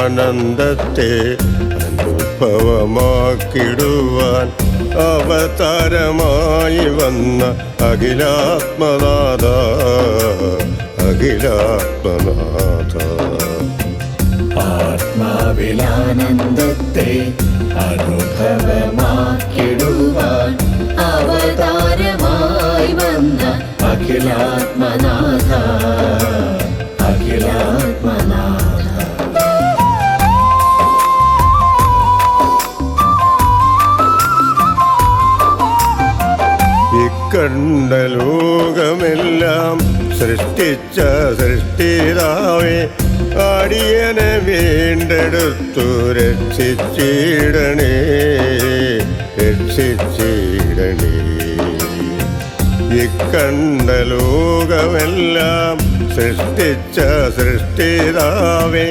അഖിലാത്മവിലാനന്ദത്തെ അനുഭവമാക്കിടുവാൻ അവതാരമായി വന്ന അഖിലാത്മനാഥ അഖിലാത്മനാഥ. ആത്മാവിലാനന്ദത്തെ അനുഭവമാക്കിടുവാൻ അവതാരമായി വന്ന അഖിലാത്മനാഥ അഖിലാത്മനാഥ. ഇക്കണ്ട ലോകമെല്ലാം സൃഷ്ടിച്ച സൃഷ്ടിതാവേ അടിയനെ വീണ്ടെടുത്തു രക്ഷിച്ചിടണേ രക്ഷിച്ചിടണേ. ഇക്കണ്ട ലോകമെല്ലാം സൃഷ്ടിച്ച സൃഷ്ടിതാവേ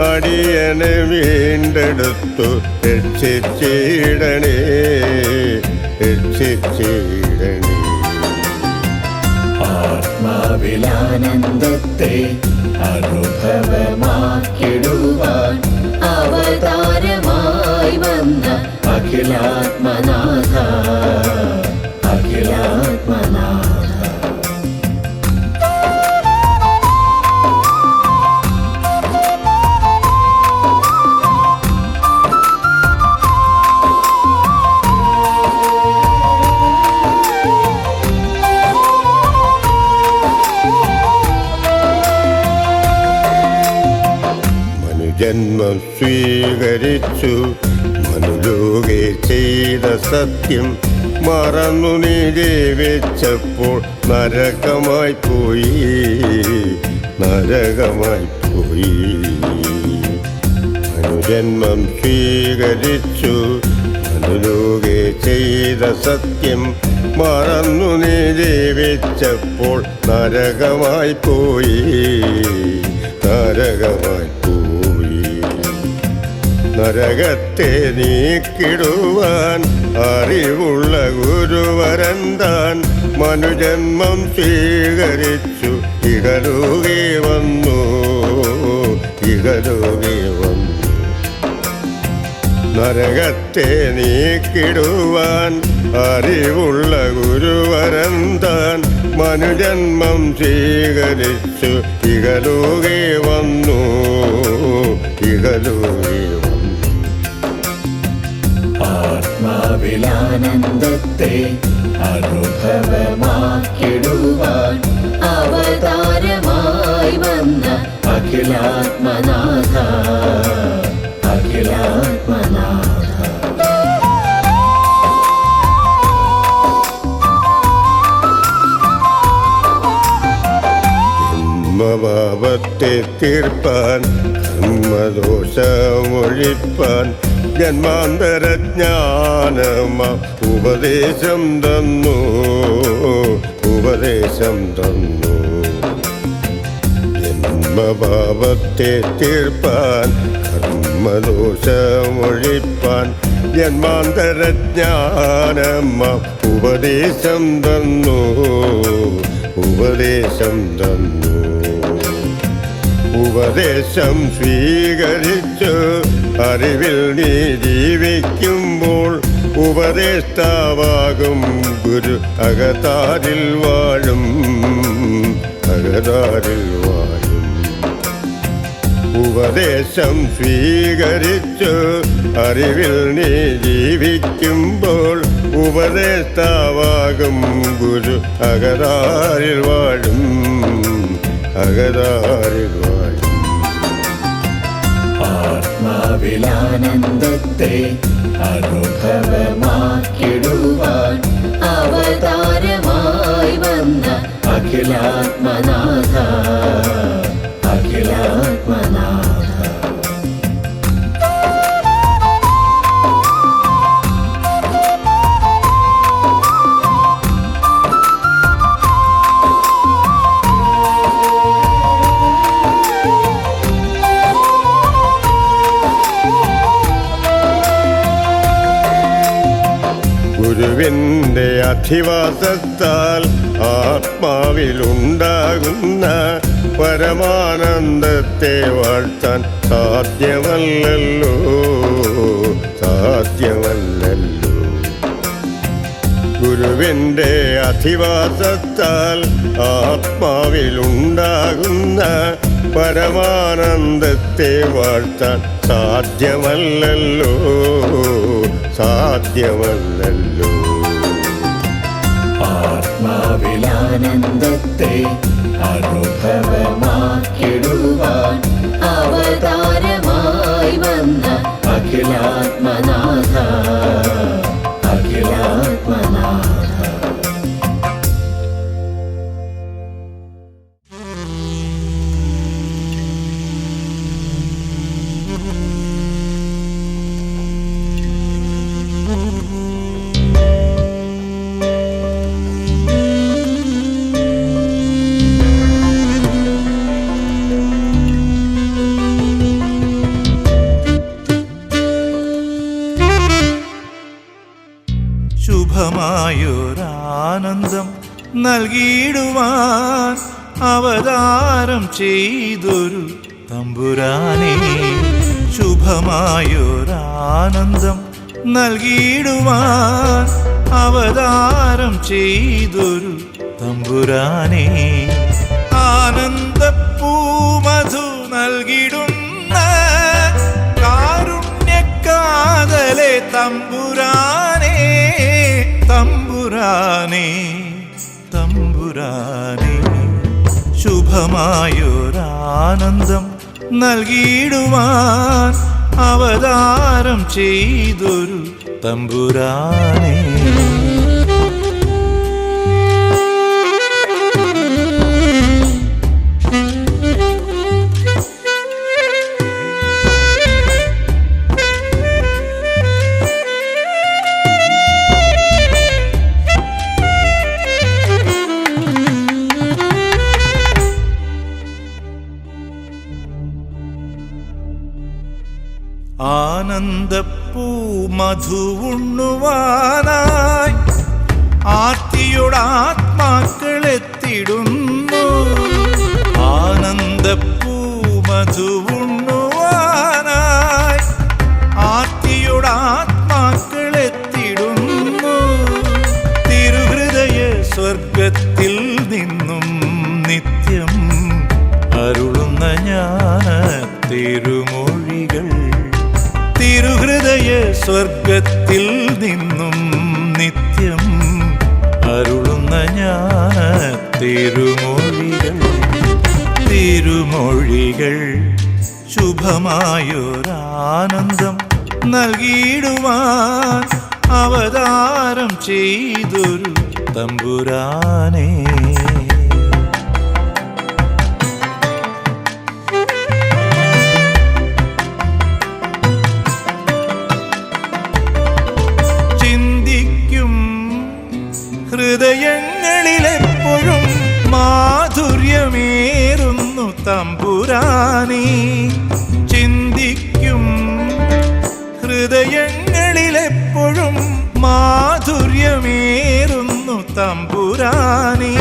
അടിയനെ വീണ്ടെടുത്തു രക്ഷിച്ചിടണേ രക്ഷിച്ചിടണേ. ആത്മാവിലാനന്ദത്തെ അനുഭവമാക്കിടുവാൻ അവതാരമായി വന്ന അഖിലാത്മനാഥ അഖിലാത്മനാഥ. ജന്മം സ്വീകരിച്ചു മനുലോകെ ചെയ്ത സത്യം മറന്നു നീ ജീവിച്ചപ്പോൾ നരകമായി പോയി നരകമായി പോയി. മനുജന്മം സ്വീകരിച്ചു മനുലോകെ ചെയ്ത സത്യം മറന്നു നീ ജീവിച്ചപ്പോൾ നരകമായി പോയി നരകമായി. നരകത്തെ നീക്കിടുവാൻ അറിവുള്ള ഗുരുവരന്താൻ മനുജന്മം സ്വീകരിച്ചു ഇഹലോകെ വന്നു ഇഹലോകെ വന്നു. നരകത്തെ നീക്കിടുവാൻ അറിവുള്ള ഗുരുവരന്താൻ മനുജന്മം സ്വീകരിച്ചു ഇഹലോകെ വന്നു ഇഹലോകെ വന്നു. ആത്മാവിലാനന്ദത്തെ അനുഭവമാക്കിടുവാൻ അവതാരമായി വന്ന അഖിലാത്മനാഥ അഖിലാത്മനാഥ. ജന്മപാപത്തെ തീർപ്പാൻ കർമ്മദോഷമൊഴിപ്പാൻ ജന്മാന്തരജ്ഞാനമ ഉപദേശം തന്നു ഉപദേശം തന്നു. ജന്മപാപത്തെ തീർപ്പാൻ കർമ്മദോഷമൊഴിപ്പാൻ ജന്മാന്തരജ്ഞാനമ ഉപദേശം തന്നു ഉപദേശം തന്നു. ഉപദേശം സ്വീകരിച്ചു അറിവിൽ നീ ജീവിക്കുമ്പോൾ ഉപദേഷ്ടാവാകും ഗുരു അകതാരിൽ വാഴും അകതാരിൽ വാഴും. ഉപദേശം സ്വീകരിച്ചു അറിവിൽ നീ ജീവിക്കുമ്പോൾ ഉപദേഷ്ടാവാകും ഗുരു അകതാരിൽ വാഴും അകതാരിൽ വാഴും. ആത്മാവിലാനന്ദത്തെ അനുഭവമാക്കിടുവാൻ അവതാരമായി വന്ന അഖിലാത്മനാഥ അഖിലാത്മനാഥ. ഗുരുവിൻ്റെ അധിവാസത്താൽ ആത്മാവിലുണ്ടാകുന്ന പരമാനന്ദത്തെ വാഴ്ത്താൻ സാധ്യമല്ലല്ലോ, സാധ്യമല്ലല്ലോ. ഗുരുവിൻ്റെ അധിവാസത്താൽ ആത്മാവിലുണ്ടാകുന്ന പരമാനന്ദത്തെ വാഴ്ത്താൻ സാധ്യമല്ലല്ലോ, സാധ്യമല്ലല്ലോ. ആത്മാവിലാനന്ദത്തെ അനുഭവമാക്കിടുവാൻ അവതാരമായി വന്ന അഖിലാത്മനാഥ, അഖിലാത്മനാഥ. ശുഭമായൊരാനന്ദം നൽകിയിടുവാൻ അവതാരം ചെയ്തൊരു തമ്പുരാനേ, ശുഭമായൊരാനന്ദം നൽകിയിടുവാൻ അവതാരം ചെയ്തൊരു തമ്പുരാനേ, ആനന്ദപ്പൂമധു നൽകിടുന്ന കാരുണ്യക്കാതലെ തമ്പുരാനേ, തമ്പുരാനേ, തമ്പുരാനേ. ശുഭമായൊരാനന്ദം നൽകിയിടുവാൻ അവതാരം ചെയ്തൊരു തമ്പുരാനേ. ആനന്ദപ്പൂമധുവുണ്ണുവാനായി ആർത്തിയോടാത്മാക്കളെത്തിടുന്നു, ആനന്ദപ്പൂമധുവുണ്ണുവാനായി ആർത്തിയോടാത്മാക്കളെത്തിടുന്നു. തിരുഹൃദയ സ്വർഗത്തിൽ നിന്നും നിത്യം അരുളുന്ന ജ്ഞാന തിരുമൊഴികൾ, തിരുഹൃദയ സ്വർഗത്തിൽ നിന്നും നിത്യം അരുളുന്ന ജ്ഞാന തിരുമൊഴികൾ, തിരുമൊഴികൾ. ശുഭമായൊരാനന്ദം നൽകിയിടുവാൻ അവതാരം ചെയ്തൊരു തമ്പുരാനേ. ഹൃദയങ്ങളിലെപ്പോഴും മാധുര്യമേറുന്നു തമ്പുരാനേ, ചിന്തിക്കും ഹൃദയങ്ങളിലെപ്പോഴും മാധുര്യമേറുന്നു തമ്പുരാനേ.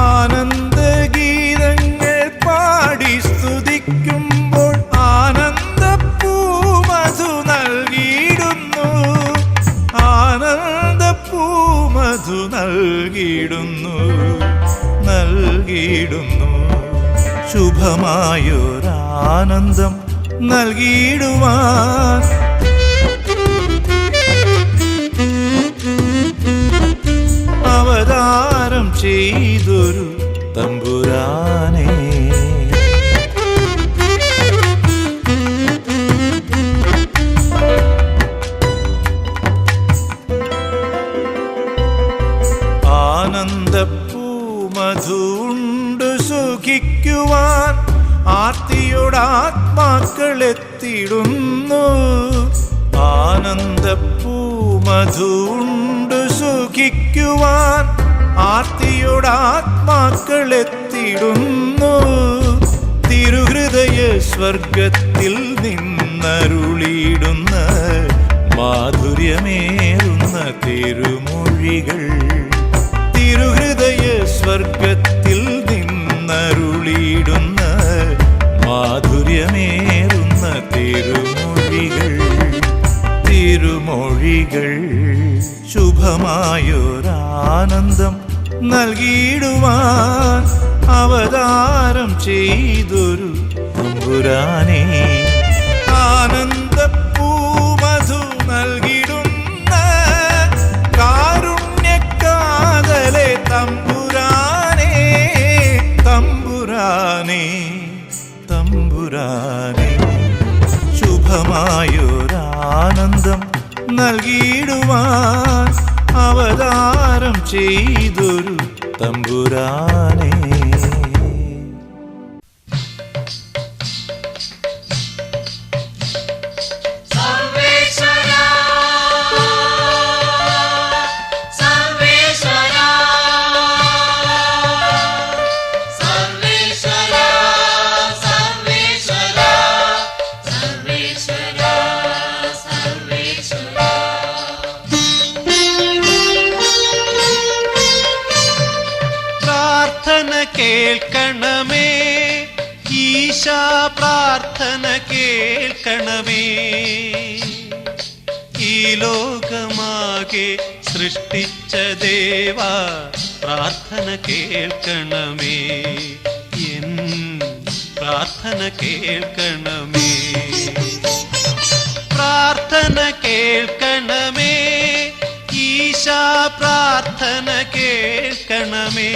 ആനന്ദഗീതങ്ങൾ പാടി സ്തുതിക്കുമ്പോൾ ആനന്ദപ്പൂമധു നൽകിയിടുന്നു, ആനന്ദപ്പൂമധു നൽകിയിടുന്നു, നൽകിയിടുന്നു. ശുഭമായൊരാനന്ദം നൽകിയിടുവാൻ അവതാരം ചെയ്തൊരു തമ്പുരാനേ. ആനന്ദപ്പൂമധുണ്ട് സുഖിക്കുവാൻ ആർത്തിയോടാത്മാക്കളെത്തിടുന്നു, ആനന്ദപ്പൂമധുണ്ട് സുഖിക്കുവാൻ ആർത്തിയോടാത്മാക്കളെത്തിടുന്നു. തിരുഹൃദയ സ്വർഗത്തിൽ നിന്നരുളിയിടുന്ന മാധുര്യമേറുന്ന തിരുമൊഴികൾ, തിരുഹൃദയ സ്വർഗത്തിൽ നിന്നരുളിയിടുന്ന മാധുര്യമേറുന്ന തിരുമൊഴികൾ, തിരുമൊഴികൾ. ശുഭമായൊരാനന്ദം നൽകിയിടുവാൻ അവതാരം ചെയ്തൊരു തമ്പുരാനേ, ആനന്ദപ്പൂമധു നൽകിടുന്ന കാരുണ്യക്കാതലെ തമ്പുരാനേ, തമ്പുരാനേ, തമ്പുരാനേ. ശുഭമായൊരാനന്ദം നൽകിയിടുവാൻ അവതാരം ചെയ്തൊരു തമ്പുരാനേ. കേൾക്കണമേ ഈശാ, പ്രാർത്ഥന കേൾക്കണമേ. ഈ ലോകമാകെ സൃഷ്ടിച്ച ദേവാ, പ്രാർത്ഥന കേൾക്കണമേ, എൻ പ്രാർത്ഥന കേൾക്കണമേ. പ്രാർത്ഥന കേൾക്കണമേ ഈശാ, പ്രാർത്ഥന കേൾക്കണമേ.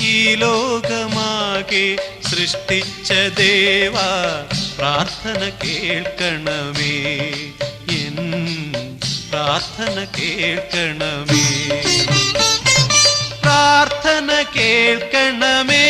ഈ ലോകമാകെ സൃഷ്ടിച്ച ദേവാ, പ്രാർത്ഥന കേൾക്കണമേ, എൻ പ്രാർത്ഥന കേൾക്കണമേ. പ്രാർത്ഥന കേൾക്കണമേ.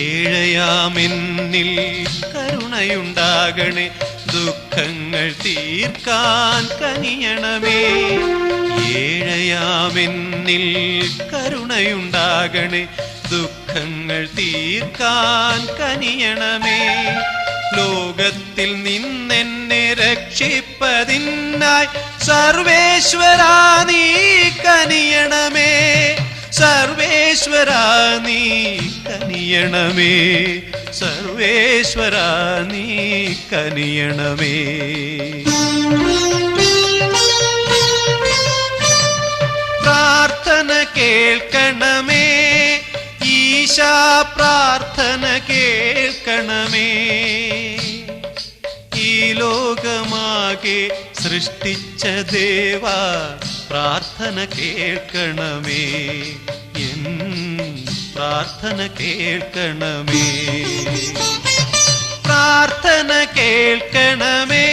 ഏഴയാമെന്നിൽ കരുണയുണ്ടാകണേ, ദുഃഖങ്ങൾ തീർക്കാൻ കനിയണമേ. ഏഴയാമെന്നിൽ കരുണയുണ്ടാകണേ, ദുഃഖങ്ങൾ തീർക്കാൻ കനിയണമേ. ലോകത്തിൽ നിന്നെന്നെ രക്ഷിപ്പതിനായി സർവേശ്വരാ നീ കനിയണമേ, സർവേശ്വരാ നീ കനിയണമേ, സർവേശ്വരാ നീ കനിയണമേ. പ്രാർത്ഥന കേൾക്കണമേ ഈശാ, പ്രാർത്ഥന കേൾക്കണമേ. ഈ ലോകമാകെ സൃഷ്ടിച്ച ദേവാ, പ്രാർത്ഥന കേൾക്കണമേ, എൻ പ്രാർത്ഥന കേൾക്കണമേ. പ്രാർത്ഥന കേൾക്കണമേ.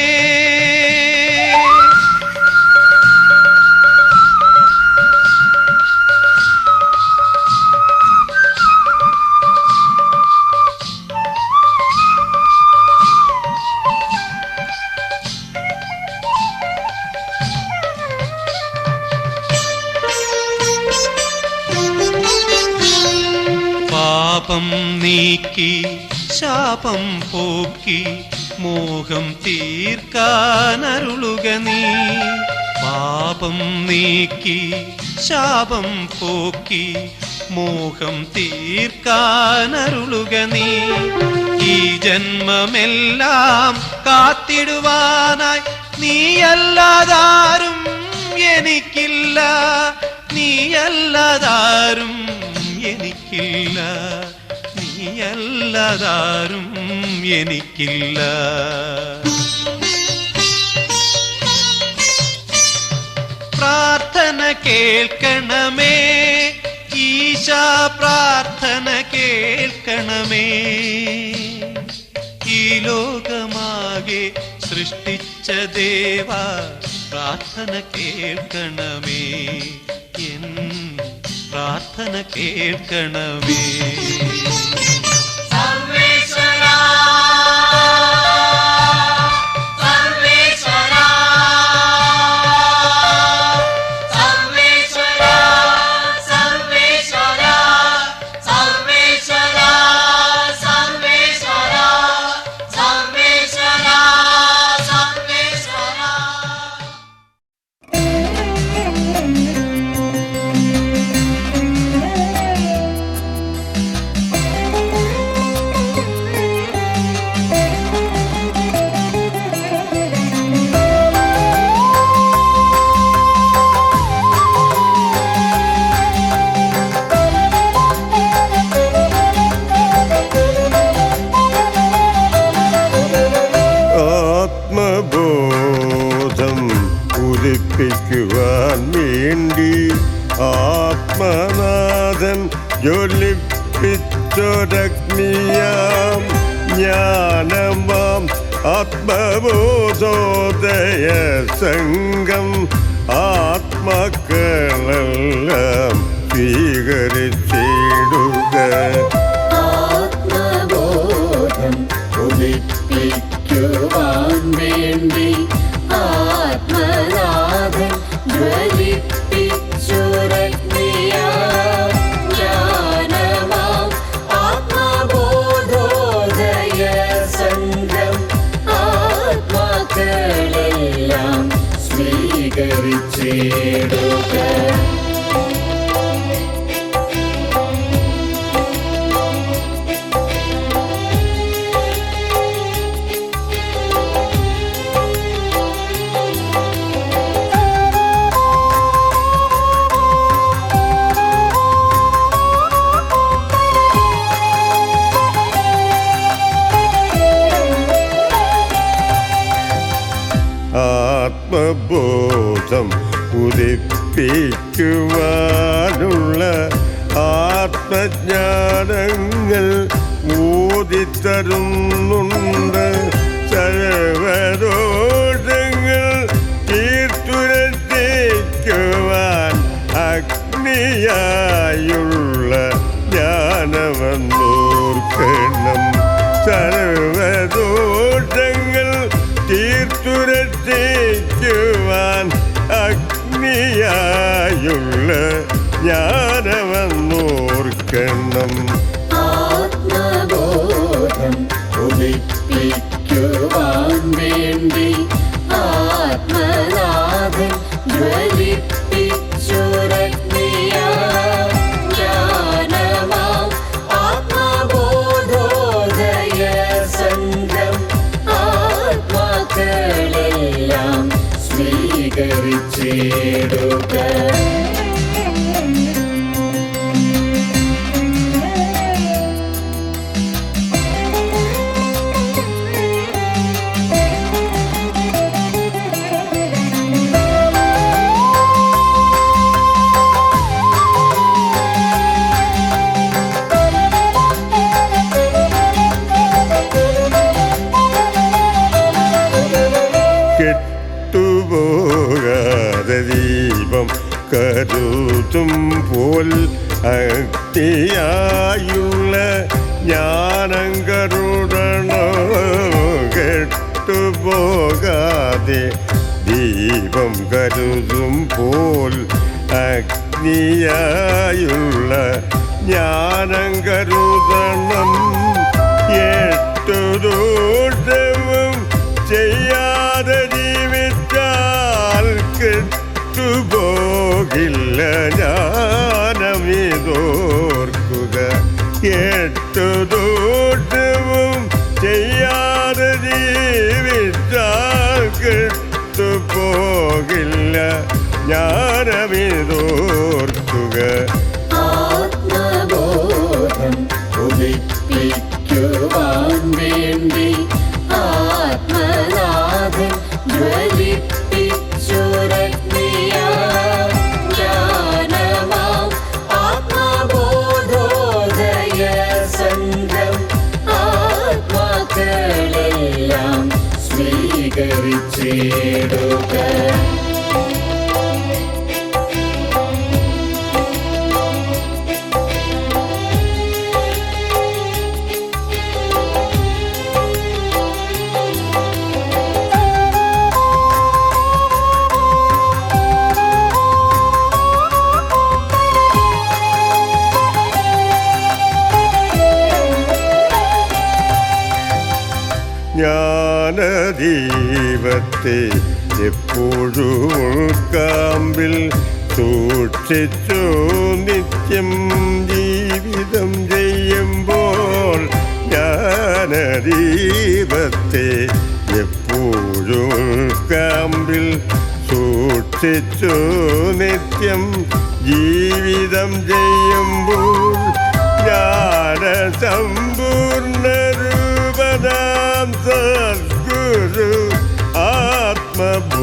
പാപം നീക്കി ശാപം പോക്കി മോഹം തീർക്കാനരുളുക നീ. പാപം നീക്കി ശാപം പോക്കി മോഹം തീർക്കാനരുളുക നീ. ഈ ജന്മമെല്ലാം കാത്തിടുവാനായി നീയല്ലാതാരും എനിക്കില്ല, നീയല്ലാതാരും എനിക്കില്ല, നീയല്ലാതാരും എനിക്കില്ല. പ്രാർത്ഥന കേൾക്കണമേ ഈശാ, പ്രാർത്ഥന കേൾക്കണമേ. ഈ ലോകമാകെ സൃഷ്ടിച്ച ദേവാ, പ്രാർത്ഥന കേൾക്കണമേ, എൻ പ്രാർത്ഥന കേൾക്കണമേ. ജ്വലിപ്പിച്ചൊരഗ്നിയാം ജ്ഞാനമാം ആത്മബോധോദയ സംഘം ആത്മാക്കളെല്ലാം സ്വീകരിച്ചിടുക. ആത്മബോധം ഉദിപ്പിക്കുവാൻ വേണ്ടി ആത്മനാഥൻ ജ്വലിപ്പിച്ചൊരഗ്നിയാം ജ്ഞാനമാം ആത്മബോധോദയ സംഘം ആത്മാക്കളെല്ലാം സ്വീകരിച്ചിടുക. ആത്മബോധം ഉദിപ്പിക്കുവാനുള്ള ആത്മജ്ഞാനങ്ങൾ ഓതിത്തരുന്നുണ്ട്. സർവദോഷങ്ങൾ തീർത്തുരത്തിക്കുവാൻ അഗ്നിയായുള്ള ജ്ഞാനമെന്നോർക്കണം. സർവദോഷങ്ങൾ തീർത്തുരത്തിക്കുവാൻ അഗ്നിയായുള്ള ജ്ഞാനമെന്നോർക്കണം. ആത്മബോധം ഉദിപ്പിക്കുവാൻ വേണ്ടി ആത്മനാഥൻ ജ്വലിപ്പിച്ചൊരഗ്നിയാം ജ്ഞാനമാം ആത്മബോധോദയ സംഘം ആത്മാക്കളെല്ലാം സ്വീകരിച്ചിടുക. കെട്ടുപോകാതെ ദീപം കരുതും പോൽ അഗ്നിയായുള്ള ജ്ഞാനം കരുടണോ. കെട്ടുപോകാതെ ദീപം കരുതും പോൽ അഗ്നിയായുള്ള ജ്ഞാനം കരുതണം. എട്ടു ദോഷവും ചെയ്യാതെ ജീവിച്ചാൽ കെട്ടുപോകില്ല ജ്ഞാനമിതോർക്കുക. എട്ടു ദോഷവും ചെയ്യാതെ ജീവിച്ചാൽ കെട്ടുപോകില്ല ജ്ഞാനമിതോർക്കുക. ആത്മബോധം ഉദിപ്പിക്കുവാൻ വേണ്ടി ആത്മനാഥൻ ജ്വലിപ്പിച്ചൊരഗ്നിയാം ജ്ഞാനമാം ആത്മബോധോദയ സംഘം ആത്മാക്കളെല്ലാം സ്വീകരിച്ചിടുക. ജ്ഞാനദീപത്തെ എപ്പോഴും ഉൾക്കാമ്പിൽ സൂക്ഷിച്ചു നിത്യം ജീവിതം ചെയ്യുമ്പോൾ. ജ്ഞാനദീപത്തെ എപ്പോഴും ഉൾക്കാമ്പിൽ സൂക്ഷിച്ചു നിത്യം ജീവിതം ചെയ്യുമ്പോൾ ജ്ഞാനസമ്പൂർണ്ണരൂപനാം സദ്ഗുരു ആത്മബോധമായുള്ളിൽ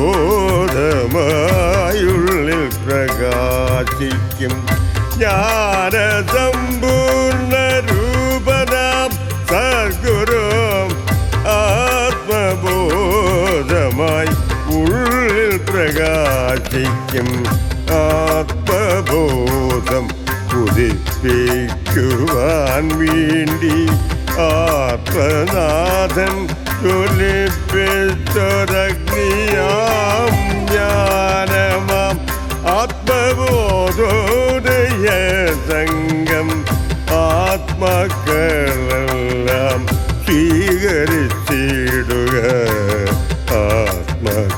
പ്രകാശിക്കും. ജ്ഞാനസമ്പൂർണ്ണ രൂപനാം സദ്ഗുരും ആത്മബോധമായി ഉള്ളിൽ പ്രകാശിക്കും ആത്മബോധം ഉദിപ്പിക്കുവാൻ വേണ്ടി ആത്മനാഥൻ ജ്വലിപ്പിച്ചൊരഗ്നിയാം ജ്ഞാനമാം ആത്മബോധോദയ സംഘം ആത്മാക്കളെല്ലാം സ്വീകരിച്ചിടുക ആത്മാക്കളെല്ലാം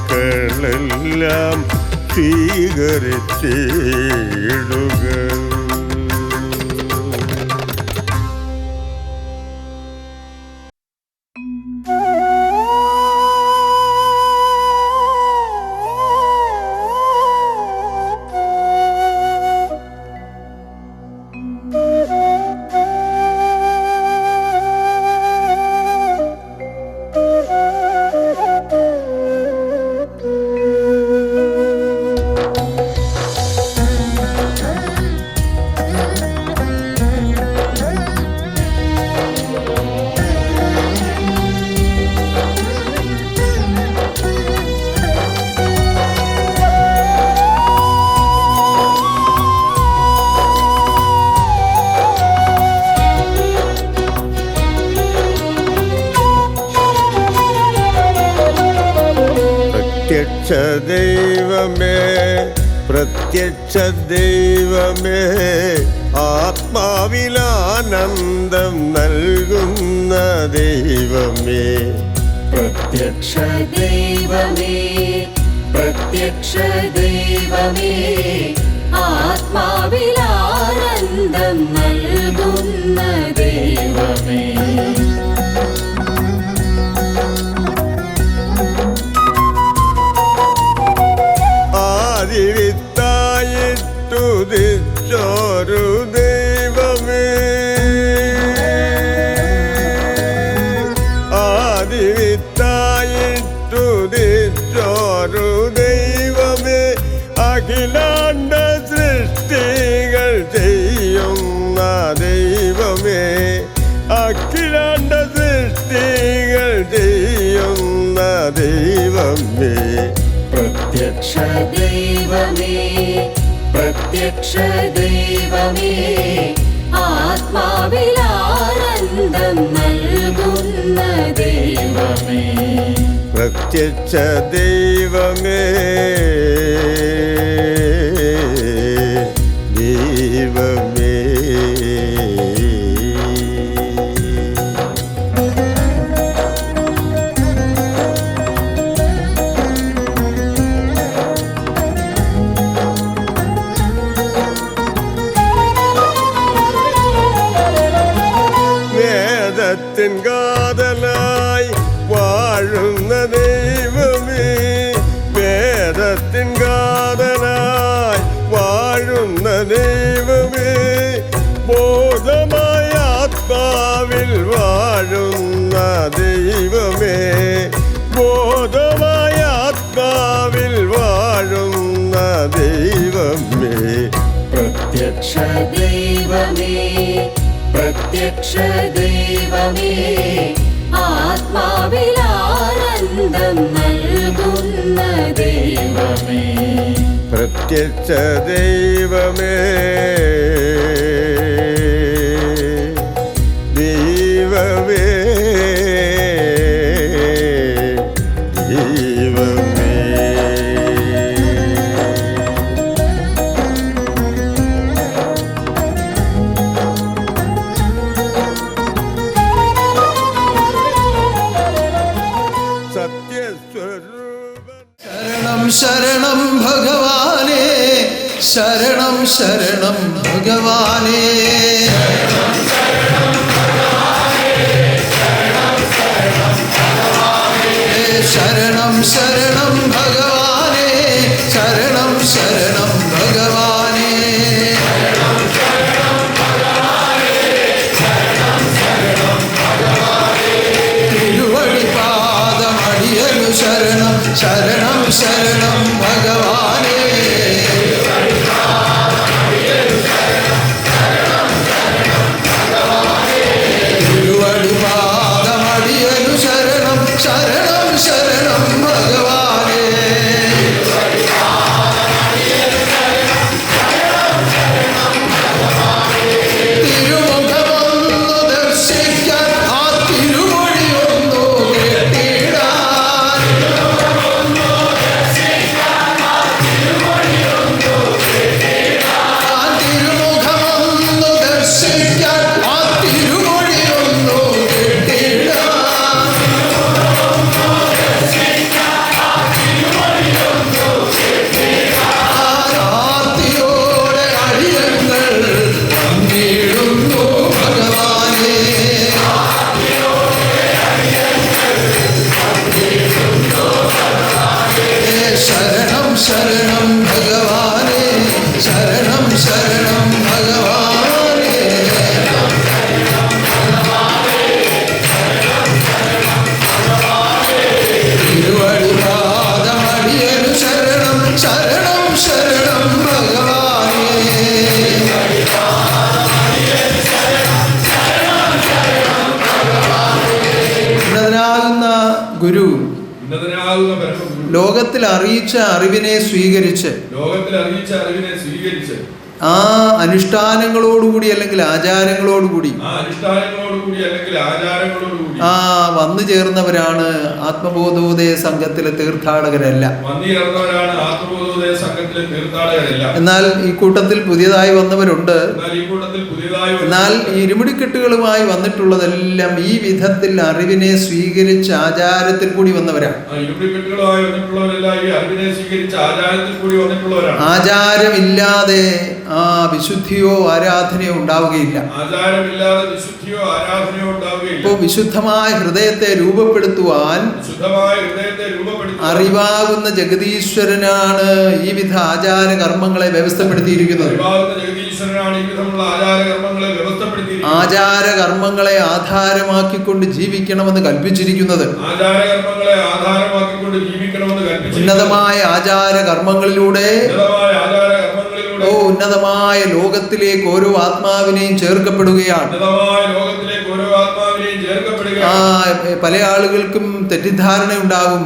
സ്വീകരിച്ചിടുക. പ്രത്യക്ഷ ദൈവമേ പ്രത്യക്ഷ ദൈവമേ ആത്മാവിലാനന്ദം നൽകുന്ന ദൈവമേ പ്രത്യക്ഷ ദൈവമേ പ്രത്യക്ഷ ദൈവമേ ആത്മാവിലാനന്ദം നൽകുന്ന ദൈവമേ ആദിവിത്തായിട്ടുദിച്ചൊരു ദൈവമേ ആദിവിത്തായിട്ടുദിച്ചൊരു ദൈവമേ അഖിലാണ്ട സൃഷ്ടികൾ ചെയ്യുന്ന ദൈവമേ അഖിലാണ്ട സൃഷ്ടികൾ ചെയ്യുന്ന ദൈവമേ പ്രത്യക്ഷ ദൈവമേ പ്രത്യക്ഷ ദൈവമേ ആത്മാവിലാനന്ദം നൽകുന്ന ദൈവമേ പ്രത്യക്ഷ ദൈവമേ ദൈവമേ വേദത്തിൻ കാതലായി വാഴുന്ന ദൈവമേ വേദത്തിൻ കാതലായി വാഴുന്ന ദൈവമേ ബോധമായ ആത്മാവിൽ വാഴുന്ന ദൈവമേ ബോധമായ ആത്മാവിൽ വാഴുന്ന ദൈവമേ പ്രത്യക്ഷ ദൈവമേ പ്രത്യക്ഷ ദൈവമേ ആത്മാവിലാനന്ദം നൽകുന്ന ദൈവമേ പ്രത്യക്ഷ ദൈവമേ ദൈവമേ ദൈവമേ ശരണം ഭഗവാനേ ശരണം ശരണം ഭഗവാനേ ശരണം ശരണം ഭഗവാനേ ശരണം ശരണം ഭഗവാനേ തിരുവടിപാദമടിയനു ശരണം ശരണം ശരണം ഭഗവാനേ ശരണം ഗുരു ഉന്നതനാകുന്ന പരമഗുരു ലോകത്തിൽ അറിയിച്ച അറിവിനെ സ്വീകരിച്ച് ലോകത്തിൽ അറിയിച്ച അറിവിനെ സ്വീകരിച്ച് ആ അനുഷ്ഠാനങ്ങളോടുകൂടി അല്ലെങ്കിൽ ആചാരങ്ങളോടുകൂടി ആ അനുഷ്ഠാനങ്ങളോടുകൂടി അല്ലെങ്കിൽ ആചാരങ്ങളോടുകൂടി വന്നു ചേർന്നവരാണ് ആത്മബോധോദയ സംഘത്തിലെ തീർത്ഥാടകരല്ല. വന്നു ചേർന്നവരാണ് ആത്മബോധോദയ സംഘത്തിലെ തീർത്ഥാടകരല്ല. എന്നാൽ ഈ കൂട്ടത്തിൽ പുതിയതായി വന്നവരുണ്ട്. എന്നാൽ ഈ ഇരുമുടിക്കെട്ടുകളുമായി വന്നിട്ടുള്ളതെല്ലാം ഈ വിധത്തിൽ അറിവിനെ സ്വീകരിച്ച് ആചാരത്തിൽ കൂടി വന്നവരാണ്. ആചാരമില്ലാതെ വിശുദ്ധിയോ ആരാധനയോ ഉണ്ടാവുകയില്ല. ഇപ്പോ വിശുദ്ധമായ ഹൃദയത്തെ രൂപപ്പെടുത്തുവാൻ അറിവാകുന്ന ജഗദീശ്വരനാണ് ഈ വിധ ആചാര കർമ്മങ്ങളെ വ്യവസ്ഥപ്പെടുത്തിയിരിക്കുന്നത്. ആചാര കർമ്മങ്ങളെ ആധാരമാക്കിക്കൊണ്ട് ജീവിക്കണമെന്ന് കൽപ്പിച്ചിരിക്കുന്നത്. ഉന്നതമായ ആചാര കർമ്മങ്ങളിലൂടെ ഉന്നതമായ ലോകത്തിലേക്ക് ഓരോ ആത്മാവിനെയും ചേർക്കപ്പെടുകയാണ്. പല ആളുകൾക്കും തെറ്റിദ്ധാരണ ഉണ്ടാകും,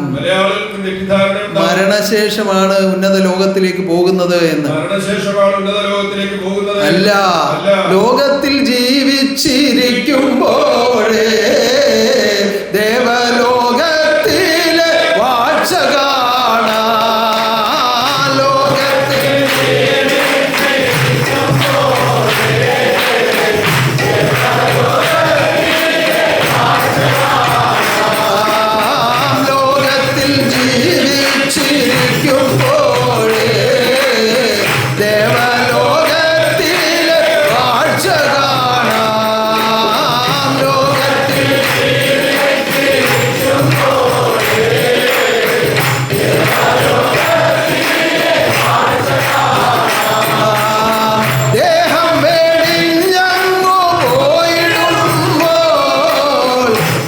മരണശേഷമാണ് ഉന്നത ലോകത്തിലേക്ക് പോകുന്നത് എന്ന്. അല്ല, ലോകത്തിൽ ജീവിച്ചിരിക്കുമ്പോഴേ ദേവലോകത്തിലെ വാഴ്ച കാണാ. ലോകത്തിൽ ജീവിച്ചിരിക്കുമ്പോഴേ ദേവലോകത്തിലെ വാഴ്ച കാണാം. ലോകത്തിൽ ദേഹം വെടിഞ്ഞങ്ങു പോയിടുമ്പോൾ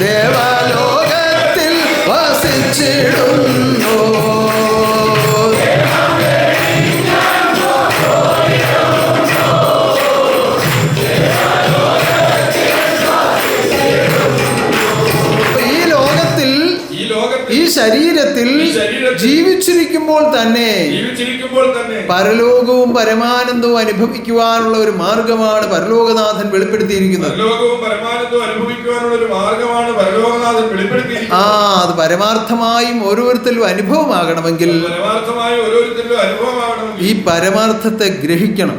ദേവലോകത്തിൽ വസിച്ചിടുന്നു. ഈ ശരീരത്തിൽ ജീവിച്ചിരിക്കുമ്പോൾ തന്നെ പരലോകവും പരമാനന്ദവും അനുഭവിക്കുവാനുള്ള ഒരു മാർഗമാണ് പരലോകനാഥൻ വെളിപ്പെടുത്തിയിരിക്കുന്നത്. അത് പരമാർത്ഥമായും ഓരോരുത്തരും അനുഭവമാകണമെങ്കിൽ ഈ പരമാർത്ഥത്തെ ഗ്രഹിക്കണം.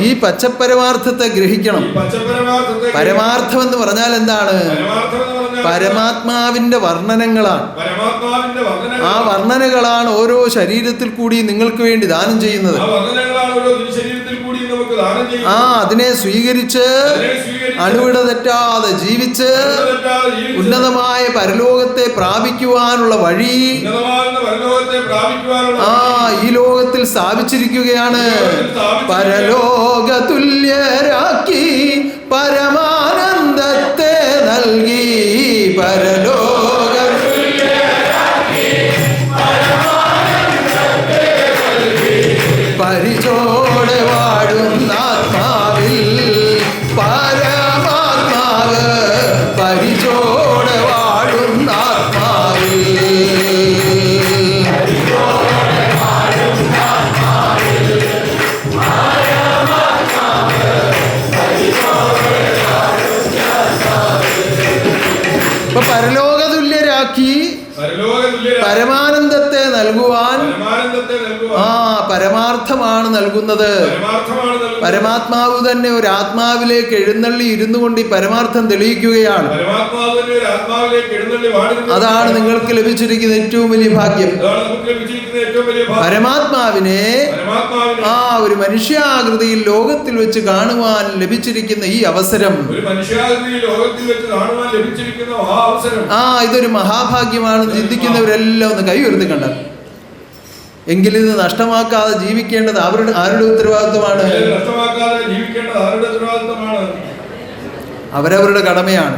ഈ പച്ചപ്പരമാർത്ഥത്തെ ഗ്രഹിക്കണം. പരമാർത്ഥം എന്ന് പറഞ്ഞാൽ എന്താണ്? പരമാത്മാവിന്റെ വർണ്ണനങ്ങളാണ്. ആ വർണ്ണനകളാണ് ഓരോ ശരീരത്തിൽ കൂടി നിങ്ങൾക്ക് വേണ്ടി ദാനം ചെയ്യുന്നത്. അതിനെ സ്വീകരിച്ച് അണുവിട തെറ്റാതെ ജീവിച്ച് ഉന്നതമായ പരലോകത്തെ പ്രാപിക്കുവാനുള്ള വഴി ഈ ലോകത്തിൽ സ്ഥാപിച്ചിരിക്കുകയാണ്. പരലോക തുല്യരാക്കി പരമാനന്ദത്തെ നൽകി. പരലോക പരിചോടെ വാഴുന്ന ആത്മാവിൽ പരമാത്മാവ് പരിചോടെ വാഴുന്ന ആത്മാവിൽ ഇപ്പൊ പരലോകതുല്യരാക്കി പരമാനന്ദത്തെ നൽകുവാൻ പരമാർത്ഥമാണ് നൽകുന്നത്. പരമാത്മാവ് തന്നെ ഒരു ആത്മാവിലേക്ക് എഴുന്നള്ളി ഇരുന്നു കൊണ്ട് ഈ പരമാർത്ഥം തെളിയിക്കുകയാണ്. അതാണ് നിങ്ങൾക്ക് ലഭിച്ചിരിക്കുന്ന ഏറ്റവും വലിയ ഭാഗ്യം. പരമാത്മാവിനെ ഒരു മനുഷ്യാകൃതിയിൽ ലോകത്തിൽ വെച്ച് കാണുവാൻ ലഭിച്ചിരിക്കുന്ന ഈ അവസരം ഇതൊരു മഹാഭാഗ്യമാണ്. ചിന്തിക്കുന്നവരെല്ലാം ഒന്ന് കൈ ഉയർത്തി കണ്ട. എങ്കിലിത് നഷ്ടമാക്കാതെ ജീവിക്കേണ്ടത് ആരുടെ ഉത്തരവാദിത്വമാണ്? അവരവരുടെ കടമയാണ്.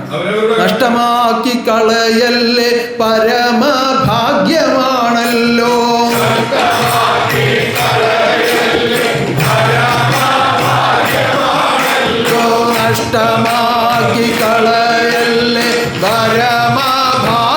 നഷ്ടമാക്കി കളയല്ലേ പരമഭാഗ്യമാണല്ലോ. നഷ്ടമാക്കി കളയല്ലേ പരമഭാഗ്യ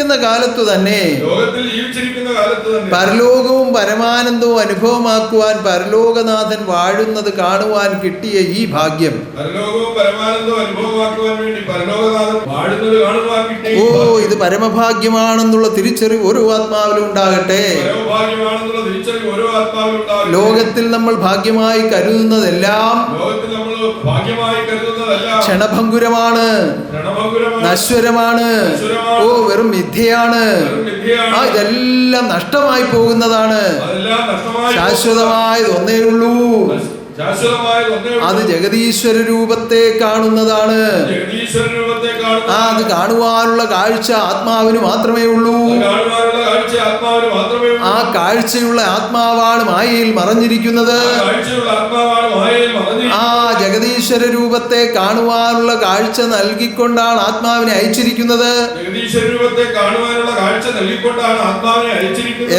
ജീവിച്ചിരിക്കുന്ന കാലത്തു തന്നെ ലോകത്തിൽ ജീവിച്ചിരിക്കുന്ന കാലത്ത് തന്നെ പരലോകവും പരമാനന്ദവും അനുഭവമാക്കുവാൻ പരലോകനാഥൻ വാഴുന്നത് കാണുവാൻ കിട്ടിയ ഈ ഭാഗ്യം, പരലോകവും പരമാനന്ദവും അനുഭവമാക്കുവാൻ വേണ്ടി പരലോകനാഥൻ വാഴുന്നത് കാണുവാൻ കിട്ടി. ഇത് പരമഭാഗ്യമാണെന്നുള്ള തിരിച്ചറിവ് ഓരോ ആത്മാവിലും ഉണ്ടാകട്ടെ. പരമഭാഗ്യമാണെന്നുള്ള തിരിച്ചറിവ് ഓരോ ആത്മാവിലും ഉണ്ടാകട്ടെ. ലോകത്തിൽ നമ്മൾ ഭാഗ്യമായി കരുതുന്നതെല്ലാം ലോകത്തിൽ നമ്മൾ ഭാഗ്യമായി കരുതുന്നതെല്ലാം ക്ഷണഭംഗുരമാണ്, നശ്വരമാണ്, വെറും മിഥ്യയാണ്. ഇതെല്ലാം നഷ്ടമായി പോകുന്നതാണ്. ശാശ്വതമായത് ഒന്നേ ഉള്ളൂ, അത് ജഗദീശ്വര രൂപത്തെ കാണുന്നതാണ്. അത് കാണുവാനുള്ള കാഴ്ച ആത്മാവിന് മാത്രമേ ഉള്ളൂ. ആ കാഴ്ചയുള്ള ആത്മാവാണ് മായയിൽ മറഞ്ഞിരിക്കുന്നത്. ആ ജഗദീശ്വര രൂപത്തെ കാണുവാനുള്ള കാഴ്ച നൽകിക്കൊണ്ടാണ് ആത്മാവിനെ അയച്ചിരിക്കുന്നത്.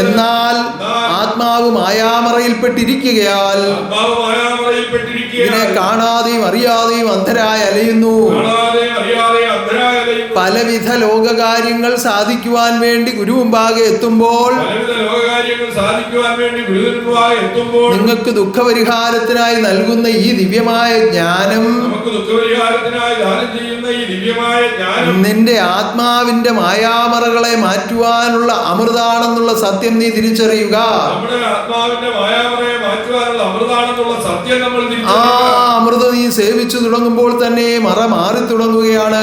എന്നാൽ ആത്മാവ് മായാമറയിൽപ്പെട്ടിരിക്കുകയാൽ ഇതിനെ കാണാതെയും അറിയാതെയും അന്ധരായി അലയുന്നു. പലവിധ ലോകകാര്യങ്ങൾ സാധിക്കുവാൻ വേണ്ടി ഗുരു മുമ്പാകെ എത്തുമ്പോൾ നിങ്ങൾക്ക് ദുഃഖപരിഹാരത്തിനായി നൽകുന്ന ഈ ദിവ്യമായ ജ്ഞാനം നിന്റെ ആത്മാവിന്റെ മായാമറകളെ മാറ്റുവാനുള്ള അമൃതാണെന്നുള്ള സത്യം നീ തിരിച്ചറിയുക. ആ അമൃത നീ സേവിച്ചു തുടങ്ങുമ്പോൾ തന്നെ മറ മാറി തുടങ്ങുകയാണ്.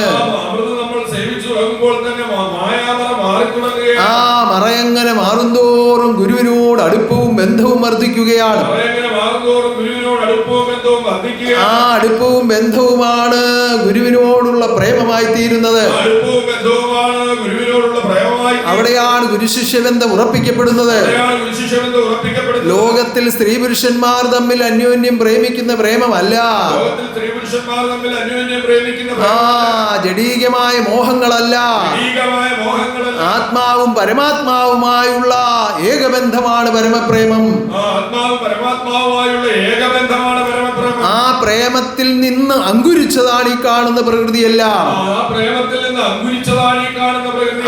ആ മറയങ്ങനെ മാറുന്തോറും ഗുരുവിനോട് അടുപ്പവും ബന്ധവും വർദ്ധിക്കുകയാണ്. ആ അടുപ്പവും ബന്ധവുമാണ് ഗുരുവിനോടുള്ള പ്രേമമായി തീരുന്നത്. അവിടെയാണ് ഗുരുശിഷ്യബന്ധം ഉറപ്പിക്കപ്പെടുന്നത്. ലോകത്തിൽ സ്ത്രീ പുരുഷന്മാർ തമ്മിൽ അന്യോന്യം പ്രേമിക്കുന്ന പ്രേമമല്ല. ആ ജഡീകമായ മോഹങ്ങളല്ല, ആത്മാവും പരമാത്മാവുമായുള്ള ഏകബന്ധമാണ് പരമപ്രേമം. ആ പ്രേമത്തിൽ നിന്ന് അങ്കുരിച്ചതാണ് ഈ കാണുന്ന പ്രകൃതിയെല്ലാം.